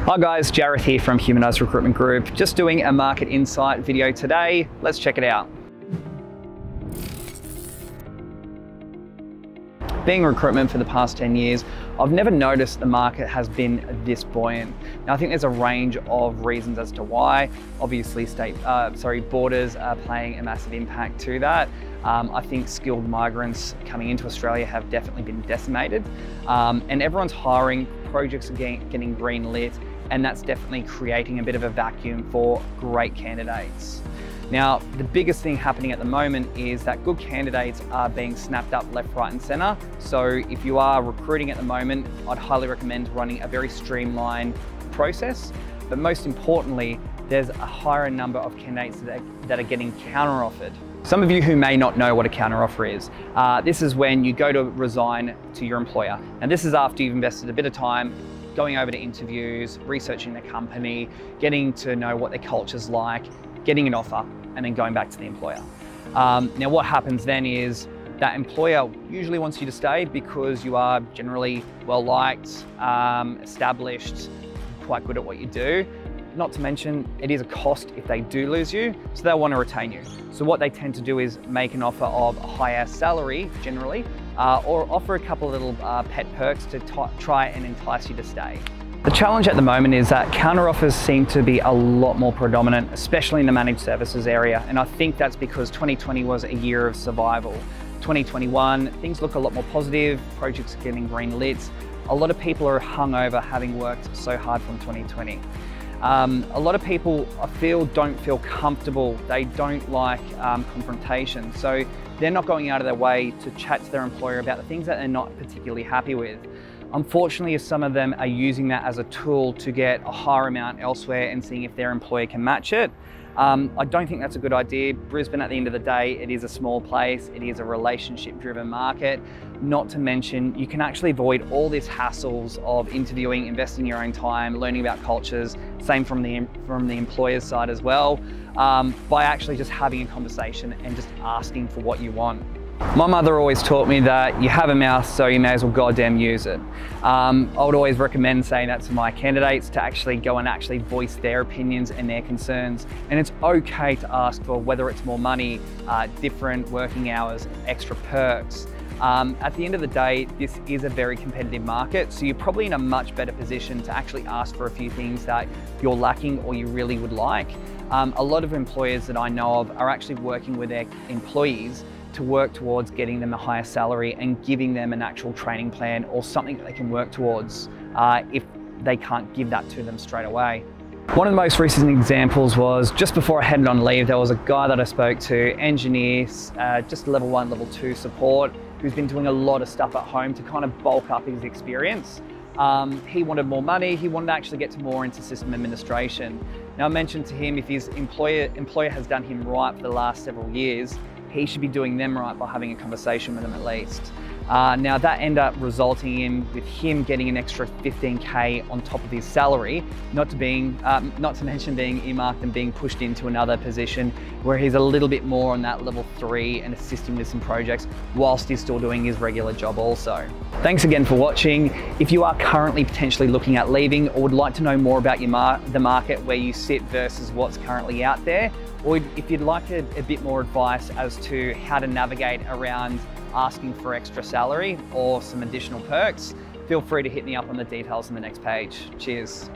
Hi guys, Jareth here from Humanised Recruitment Group. Just doing a market insight video today. Let's check it out. Being in recruitment for the past 10 years, I've never noticed the market has been this buoyant. Now, I think there's a range of reasons as to why. Obviously, borders are playing a massive impact to that. I think skilled migrants coming into Australia have definitely been decimated, and everyone's hiring, projects are getting green lit, and that's definitely creating a bit of a vacuum for great candidates. Now, the biggest thing happening at the moment is that good candidates are being snapped up left, right, and center. So if you are recruiting at the moment, I'd highly recommend running a very streamlined process. But most importantly, there's a higher number of candidates that are getting counter-offered. Some of you who may not know what a counter-offer is, this is when you go to resign to your employer. And this is after you've invested a bit of time going over to interviews, researching the company, getting to know what their culture's like, getting an offer, and then going back to the employer. Now what happens then is that employer usually wants you to stay because you are generally well-liked, established, quite good at what you do. Not to mention, it is a cost if they do lose you, so they'll want to retain you. So what they tend to do is make an offer of a higher salary, generally, or offer a couple of little pet perks to try and entice you to stay. The challenge at the moment is that counter-offers seem to be a lot more predominant, especially in the managed services area. And I think that's because 2020 was a year of survival. 2021, things look a lot more positive, projects are getting green lit. A lot of people are hungover having worked so hard from 2020. A lot of people, I feel, don't feel comfortable. They don't like confrontation. So they're not going out of their way to chat to their employer about the things that they're not particularly happy with. Unfortunately, some of them are using that as a tool to get a higher amount elsewhere and seeing if their employer can match it. I don't think that's a good idea. Brisbane, at the end of the day, it is a small place. It is a relationship-driven market. Not to mention, you can actually avoid all these hassles of interviewing, investing your own time, learning about cultures, same from the employer's side as well, by actually just having a conversation and just asking for what you want. My mother always taught me that you have a mouth, so you may as well goddamn use it. I would always recommend saying that to my candidates, to actually go and actually voice their opinions and their concerns. And it's okay to ask for whether it's more money, different working hours, extra perks. At the end of the day, this is a very competitive market, so you're probably in a much better position to actually ask for a few things that you're lacking or you really would like. A lot of employers that I know of are actually working with their employees to work towards getting them a higher salary and giving them an actual training plan or something that they can work towards if they can't give that to them straight away. One of the most recent examples was just before I headed on leave, there was a guy that I spoke to, engineer, just level 1, level 2 support, who's been doing a lot of stuff at home to kind of bulk up his experience. He wanted more money, he wanted to actually get more into system administration. Now, I mentioned to him if his employer has done him right for the last several years, he should be doing them right by having a conversation with them at least. Now that ended up resulting in with him getting an extra 15K on top of his salary, not to mention being earmarked and being pushed into another position where he's a little bit more on that level 3 and assisting with some projects whilst he's still doing his regular job also. Thanks again for watching. If you are currently potentially looking at leaving or would like to know more about the market, where you sit versus what's currently out there, or if you'd like a bit more advice as to how to navigate around asking for extra salary or some additional perks, feel free to hit me up on the details on the next page. Cheers.